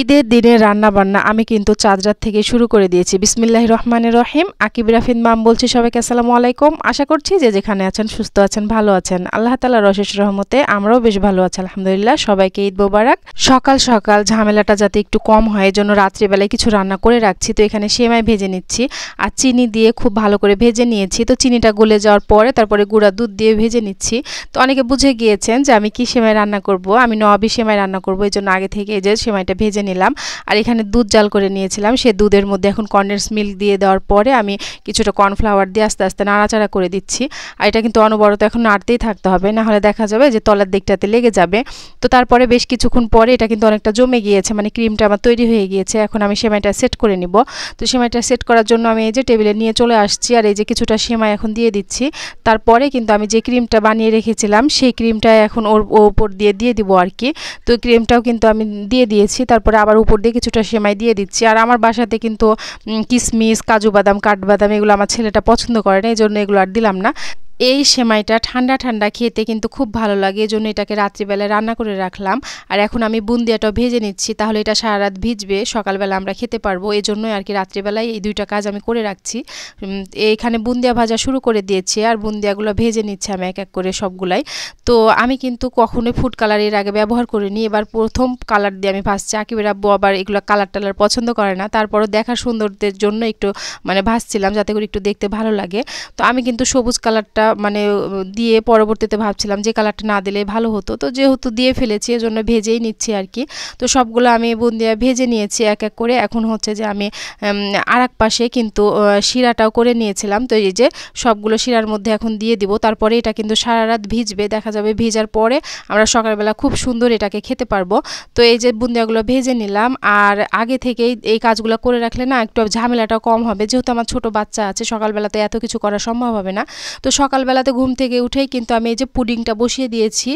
ঈদের দিনে রান্নাবান্না আমি কিন্তু চাঁদ রাত থেকে শুরু করে দিয়েছি। বিসমিল্লাহির রহমানির রহিম। আকিব রাফিন মাম বলছি সবাইকে আসসালামু আলাইকুম। আশা করছি যে যেখানে আছেন সুস্থ আছেন, ভালো আছেন। আল্লাহ তাআলার অশেষ রহমতে আমরাও বেশ ভালো আছি আলহামদুলিল্লাহ। সবাইকে ঈদ মোবারক। সকাল সকাল ঝামেলাটা যাতে একটু কম হয় এজন্য রাত্রিবেলায় কিছু রান্না করে রাখছি। তো এখানে সেমাই ভেজে নিচ্ছি আর চিনি দিয়ে খুব ভালো করে ভেজে নিয়েছি। তো চিনিটা গলে যাওয়ার পরে তারপরে গুঁড়া দুধ দিয়ে ভেজে নিচ্ছি। তো অনেকে বুঝে গিয়েছেন যে আমি কি সেমাই রান্না করব। আমি নওয়াবি সেমাই রান্না করব, এজন্য আগে থেকে এই যে সেমাইটা ভেজে নিলাম। আর এখানে দুধ জাল করে নিয়েছিলাম। সেই দুধের মধ্যে এখন কনডেন্স মিল্ক দিয়ে দেওয়ার পরে আমি কিছুটা কর্নফ্লাওয়ার দিয়ে আস্তে আস্তে নাড়াচাড়া করে দিচ্ছি। আর এটা কিন্তু অনবরত এখন নাড়তেই থাকতে হবে, না হলে দেখা যাবে যে তলার দিকটাতে লেগে যাবে। তো তারপরে বেশ কিছুক্ষণ পরে এটা কিন্তু অনেকটা জমে গিয়েছে, মানে ক্রিমটা আমার তৈরি হয়ে গিয়েছে। এখন আমি সেমাইটা সেট করে নিব। তো সেমাইটা সেট করার জন্য আমি এই যে টেবিলে নিয়ে চলে আসছি আর এই যে কিছুটা সেমাই এখন দিয়ে দিচ্ছি। তারপরে কিন্তু আমি যে ক্রিমটা বানিয়ে রেখেছিলাম সেই ক্রিমটা এখন ওর উপর দিয়ে দিব আর কি। তো ক্রিমটাও কিন্তু আমি দিয়ে দিয়েছি। তারপরে আবার উপর দিয়ে কিছুটা সেমাই দিয়ে দিচ্ছি। আর আমার বাসাতে কিন্তু কিশমিশ, কাজু বাদাম, কাঠবাদাম এগুলো আমার ছেলেটা পছন্দ করে না, এই জন্য এগুলো আর দিলাম না। এই সেমাইটা ঠান্ডা ঠান্ডা খেতে কিন্তু খুব ভালো লাগে, এই জন্য এটাকে রাত্রিবেলায় রান্না করে রাখলাম। আর এখন আমি বুন্দিয়াটাও ভেজে নিচ্ছি, তাহলে এটা সারা রাত ভিজবে, সকালবেলা আমরা খেতে পারবো। এই জন্যই আর কি রাত্রিবেলায় এই দুইটা কাজ আমি করে রাখছি। এইখানে বুন্দিয়া ভাজা শুরু করে দিয়েছি আর বুন্দিয়াগুলো ভেজে নিচ্ছি আমি এক এক করে সবগুলাই। তো আমি কিন্তু কখনোই ফুড কালার এর আগে ব্যবহার করিনি, এবার প্রথম কালার দিয়ে আমি ভাজছি। আকিবের আব্বু আবার এগুলো কালার টালার পছন্দ করে না, তারপরও দেখার সৌন্দর্যের জন্য একটু মানে ভাজছিলাম যাতে করে একটু দেখতে ভালো লাগে। তো আমি কিন্তু সবুজ কালারটা মানে দিয়ে পরবর্তীতে ভাবছিলাম যে কালারটা না দিলে ভালো হতো, তো যেহেতু দিয়ে ফেলেছি এজন্য ভেজেই নিচ্ছি আর কি। তো সবগুলো আমি বুন্দিয়া ভেজে নিয়েছি এক এক করে। এখন হচ্ছে যে আমি আর এক পাশে কিন্তু শিরাটাও করে নিয়েছিলাম। তো এই যে সবগুলো শিরার মধ্যে এখন দিয়ে দিব। তারপরে এটা কিন্তু সারা রাত ভিজবে, দেখা যাবে ভিজার পরে আমরা সকালবেলা খুব সুন্দর এটাকে খেতে পারবো। তো এই যে বুন্দিয়াগুলো ভেজে নিলাম আর আগে থেকেই এই কাজগুলো করে রাখলে না একটু ঝামেলাটাও কম হবে, যেহেতু আমার ছোট বাচ্চা আছে সকালবেলাতে এত কিছু করা সম্ভব হবে না। তো সকালবেলাতে ঘুম থেকে উঠেই কিন্তু আমি এই যে পুডিংটা বসিয়ে দিয়েছি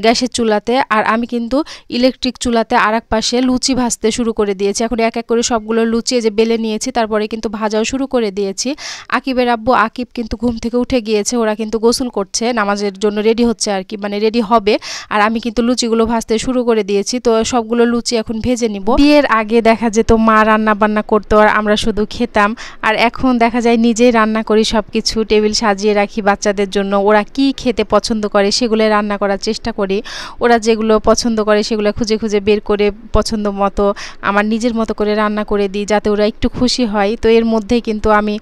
গ্যাসের চুলাতে। আর আমি কিন্তু ইলেকট্রিক চুলাতে আর এক পাশে লুচি ভাজতে শুরু করে দিয়েছি। এখন এক এক করে সবগুলো লুচি যে বেলে নিয়েছি, তারপরে কিন্তু ভাজাও শুরু করে দিয়েছি। আকিবের আব্বু আকিব কিন্তু ঘুম থেকে উঠে গিয়েছে, ওরা কিন্তু গোসল করছে, নামাজের জন্য রেডি হচ্ছে আর কি, মানে রেডি হবে। আর আমি কিন্তু লুচিগুলো ভাজতে শুরু করে দিয়েছি। তো সবগুলো লুচি এখন ভেজে নিব। বিয়ের আগে দেখা যেত মা রান্না বান্না করতো আর আমরা শুধু খেতাম, আর এখন দেখা যায় নিজেই রান্না করি, সব কিছু টেবিল সাজিয়ে রাখি বাচ্চাদের জন্য। ওরা কি খেতে পছন্দ করে সেগুলো রান্না করার চেষ্টা করি। ওরা যেগুলো পছন্দ করে সেগুলো খুঁজে খুঁজে বের করে পছন্দ মতো আমার নিজের মতো করে রান্না করে দিই, যাতে ওরা একটু খুশি হয়। তো এর মধ্যেই কিন্তু আমি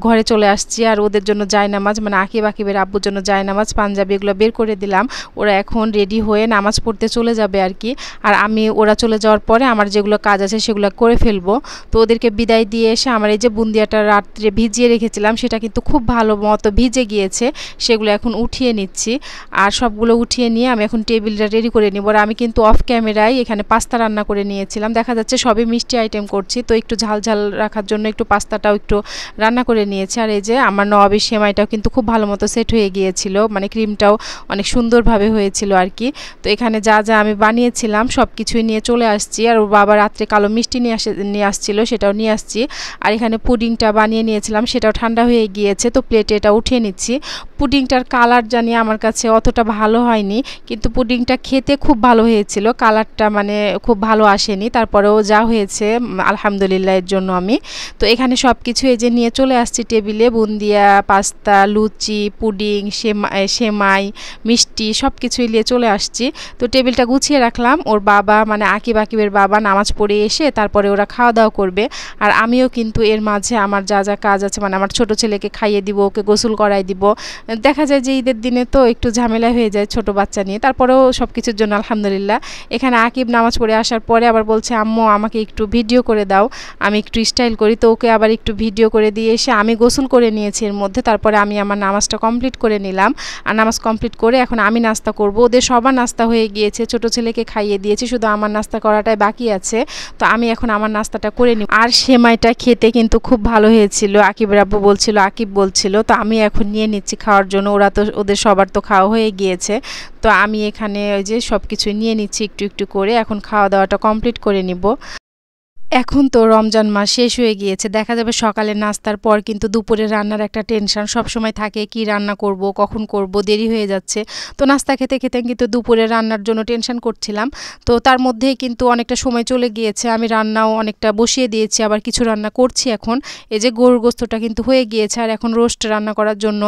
ঘরে চলে আসছি আর ওদের জন্য জায়নামাজ, মানে আকিবের আব্বুর জন্য জায়নামাজ, পাঞ্জাবি এগুলো বের করে দিলাম। ওরা এখন রেডি হয়ে নামাজ পড়তে চলে যাবে আর কি। আর আমি ওরা চলে যাওয়ার পরে আমার যেগুলো কাজ আছে সেগুলো করে ফেলবো। তো ওদেরকে বিদায় দিয়ে এসে আমার এই যে বুন্দিয়াটা রাত্রে ভিজিয়ে রেখেছিলাম সেটা কিন্তু খুব ভালো মতো ভিজে গিয়েছে, সেগুলো এখন উঠিয়ে নিচ্ছি। আর সবগুলো উঠিয়ে নিয়ে আমি এখন টেবিলটা রেডি করে নিব। আর আমি কিন্তু অফ ক্যামেরায় এখানে পাস্তা রান্না করে নিয়েছিলাম, দেখা যাচ্ছে সবই মিষ্টি আইটেম করছি, তো একটু ঝাল ঝাল রাখার জন্য একটু পাস্তাটাও একটু রান্না করে নিয়েছি। আর এই যে আমার নওয়াবি সেমাইটাও কিন্তু খুব ভালো মতো সেট হয়ে গিয়েছিল, মানে ক্রিমটাও অনেক সুন্দরভাবে হয়েছিল আর কি। তো এখানে যা যা আমি বানিয়েছিলাম সব কিছুই নিয়ে চলে আসছি। আর ওর বাবা রাত্রে কালো মিষ্টি নিয়ে আসছিল, সেটাও নিয়ে আসছি। আর এখানে পুডিংটা বানিয়ে নিয়েছিলাম, সেটাও ঠান্ডা হয়ে গিয়েছে, তো প্লেটে এটা উঠিয়ে নিচ্ছি। পুডিংটার কালার জানি আমার কাছে অতটা ভালো হয়নি, কিন্তু পুডিংটা খেতে খুব ভালো হয়েছিল, কালারটা মানে খুব ভালো আসেনি, তারপরেও যা হয়েছে আলহামদুলিল্লাহ এর জন্য আমি। তো এখানে সব কিছু এই যে নিয়ে চলে আসছি টেবিলে, বুন্দিয়া, পাস্তা, লুচি, পুডিং, সেমাই, মিষ্টি সব কিছুই নিয়ে চলে আসছি। তো টেবিলটা গুছিয়ে রাখলাম। ওর বাবা মানে আকিবের বাবা নামাজ পড়ে এসে তারপরে ওরা খাওয়া দাওয়া করবে। আর আমিও কিন্তু এর মাঝে আমার যা যা কাজ আছে, মানে আমার ছোট ছেলেকে খাইয়ে দিব, ওকে গোসল করাই দিব। দেখা যায় যে ঈদের দিনে তো একটু ঝামেলা হয়ে যায় ছোট বাচ্চা নিয়ে, তারপরেও সব কিছুর জন্য আলহামদুলিল্লাহ। এখানে আকিব নামাজ পড়ে আসার পরে আবার বলছে আম্মু আমাকে একটু ভিডিও করে দাও, আমি একটু স্টাইল করি। তো ওকে আবার একটু ভিডিও করে দিয়ে এসে আমি গোসল করে নিয়েছি এর মধ্যে। তারপরে আমি আমার নামাজটা কমপ্লিট করে নিলাম। আর নামাজ কমপ্লিট করে এখন আমি নাস্তা করব। ওদের সবার নাস্তা হয়ে গিয়েছে, ছোট ছেলেকে খাইয়ে দিয়েছি, শুধু আমার নাস্তা করাটাই বাকি আছে। তো আমি এখন আমার নাস্তাটা করে নিই। আর সেমাইটা খেতে কিন্তু খুব ভালো হয়েছিল, আকিবের আব্বু বলছিল, আকিব বলছিল। তো আমি এখন নিয়ে নিচ্ছি খাওয়ার জন্য, ওরা তো ওদের সবার তো খাওয়া হয়ে গিয়েছে। তো আমি এখানে ওই যে সব কিছু নিয়ে নিচ্ছি একটু একটু করে, এখন খাওয়া দাওয়াটা কমপ্লিট করে নিব। এখন তো রমজান মাস শেষ হয়ে গিয়েছে, দেখা যাবে সকালে নাস্তার পর কিন্তু দুপুরে রান্নার একটা টেনশন সবসময় থাকে, কি রান্না করব, কখন করব, দেরি হয়ে যাচ্ছে। তো নাস্তা খেতে খেতে কিন্তু দুপুরে রান্নার জন্য টেনশন করছিলাম। তো তার মধ্যেই কিন্তু অনেকটা সময় চলে গিয়েছে, আমি রান্নাও অনেকটা বসিয়ে দিয়েছি, আবার কিছু রান্না করছি এখন। এই যে গরুর গোস্তটা কিন্তু হয়ে গিয়েছে, আর এখন রোস্ট রান্না করার জন্য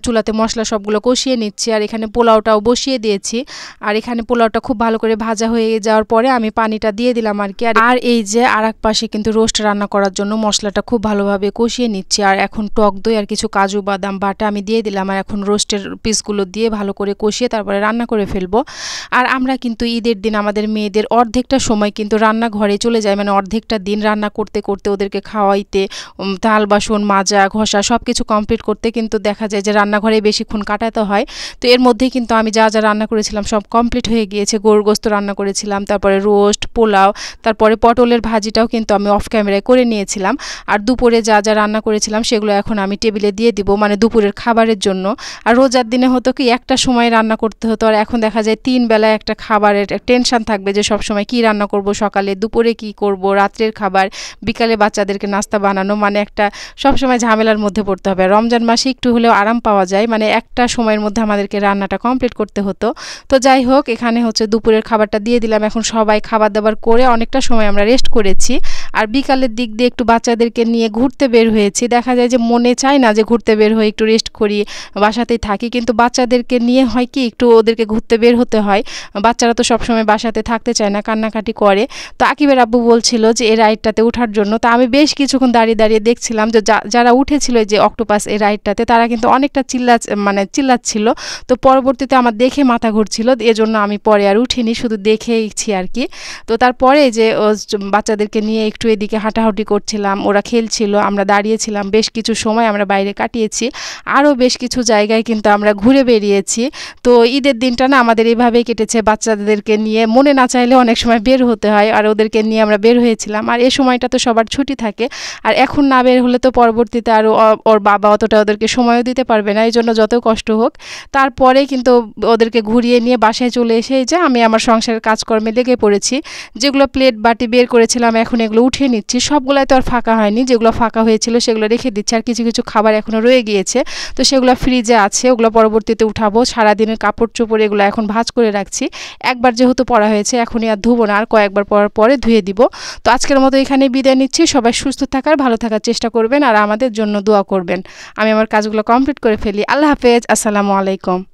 চুলাতে মশলা সবগুলো কষিয়ে নিচ্ছি। আর এখানে পোলাওটাও বসিয়ে দিয়েছি, আর এখানে পোলাওটা খুব ভালো করে ভাজা হয়ে যাওয়ার পরে আমি পানিটা দিয়ে দিলাম আর কি। আর এই যে আর এক পাশে কিন্তু রোস্ট রান্না করার জন্য মশলাটা খুব ভালোভাবে কষিয়ে নিচ্ছি। আর এখন টক দই আর কিছু কাজু বাদাম বাটা আমি দিয়ে দিলাম, আর এখন রোস্টের পিসগুলো দিয়ে ভালো করে কষিয়ে তারপরে রান্না করে ফেলবো। আর আমরা কিন্তু ঈদের দিন আমাদের মেয়েদের অর্ধেকটা সময় কিন্তু রান্নাঘরে চলে যায়, মানে অর্ধেকটা দিন রান্না করতে করতে ওদেরকে খাওয়াইতে, থাল বাসন মাজা ঘষা সব কিছু কমপ্লিট করতে কিন্তু দেখা যায় যে রান্নাঘরে বেশিক্ষণ কাটাতে হয়। তো এর মধ্যেই কিন্তু আমি যা যা রান্না করেছিলাম সব কমপ্লিট হয়ে গিয়েছে। গরুর গোস্ত রান্না করেছিলাম, তারপরে রোস্ট, পোলাও, তারপরে পটলের ভাজিটাও কিন্তু আমি অফ ক্যামেরায় করে নিয়েছিলাম। আর দুপুরে যা যা রান্না করেছিলাম সেগুলো এখন আমি টেবিলে দিয়ে দিব, মানে দুপুরের খাবারের জন্য। আর রোজার দিনে হতো কি একটা সময় রান্না করতে হতো, আর এখন দেখা যায় 3 বেলায় একটা খাবারের টেনশন থাকবে যে সব সময় কি রান্না করব, সকালে দুপুরে কি করব, রাত্রের খাবার, বিকালে বাচ্চাদেরকে নাস্তা বানানো, মানে একটা সব সময় ঝামেলার মধ্যে পড়তে হবে। রমজান মাসে একটু হলেও আরাম পাওয়া যায়, মানে একটা সময়ের মধ্যে আমাদেরকে রান্নাটা কমপ্লিট করতে হতো। তো যাই হোক, এখানে হচ্ছে দুপুরের খাবারটা দিয়ে দিলাম। এখন সবাই খাবার দাবার করে অনেকটা সময় আমরা রেস্ট করেছি। আর বিকালের দিক দিয়ে একটু বাচ্চাদেরকে নিয়ে ঘুরতে বের হয়েছি। দেখা যায় যে মনে চায় না যে ঘুরতে বের হয়ে একটু রেস্ট করি, বাসাতেই থাকি, কিন্তু বাচ্চাদেরকে নিয়ে হয় কি একটু ওদেরকে ঘুরতে বের হতে হয়। বাচ্চারা তো সবসময় বাসাতে থাকতে চায় না, কান্নাকাটি করে। তো আকিবের আব্বু বলছিল যে এই রাইডটাতে ওঠার জন্য। তো আমি বেশ কিছুক্ষণ দাঁড়িয়ে দাঁড়িয়ে দেখছিলাম যে যারা উঠেছিল যে অক্টোপাস এই রাইডটাতে, তারা কিন্তু অনেকটা চিল্লাচ্ছিল। তো পরবর্তীতে আমার দেখে মাথা ঘুরছিল, এজন্য আমি পরে আর উঠিনি, শুধু দেখেইছি আর কি। তো তারপরে যে বাচ্চাদেরকে নিয়ে একটু এদিকে হাঁটাহাঁটি করছিলাম, ওরা খেলছিল, আমরা দাঁড়িয়েছিলাম, বেশ কিছু সময় আমরা বাইরে কাটিয়েছি। আরও বেশ কিছু জায়গায় কিন্তু আমরা ঘুরে বেরিয়েছি। তো ঈদের দিনটা না আমাদের এইভাবেই কেটেছে, বাচ্চাদেরকে নিয়ে মনে না চাইলে অনেক সময় বের হতে হয়, আর ওদেরকে নিয়ে আমরা বের হয়েছিলাম। আর এই সময়টা তো সবার ছুটি থাকে, আর এখন না বের হলে তো পরবর্তীতে আরও ওর বাবা অতটা ওদেরকে সময়ও দিতে পারবে না, এই জন্য যত কষ্ট হোক তারপরে কিন্তু ওদেরকে ঘুরিয়ে নিয়ে বাসায় চলে এসে যে আমি আমার সংসারের কাজকর্মে লেগে পড়েছি। যেগুলো প্লেট বাটি বের করেছিলাম এখন এগুলো উঠিয়ে নিচ্ছি, সবগুলাই তো আর ফাঁকা হয়নি, যেগুলো ফাঁকা হয়েছিল সেগুলো রেখে দিচ্ছি। আর কিছু কিছু খাবার এখনও রয়ে গিয়েছে, তো সেগুলো ফ্রিজে আছে, ওগুলো পরবর্তীতে উঠাবো। সারাদিনের কাপড় চোপড় এগুলো এখন ভাঁজ করে রাখছি, একবার যেহেতু পরা হয়েছে এখনই আর ধুবো না, আর কয়েকবার পরার পরে ধুয়ে দিব। তো আজকের মতো এখানে বিদায় নিচ্ছি। সবাই সুস্থ থাকার, ভালো থাকার চেষ্টা করবেন, আর আমাদের জন্য দোয়া করবেন। আমি আমার কাজগুলো কমপ্লিট করে ফেলি। আল্লাহ হাফেজ, আসসালামু আলাইকুম।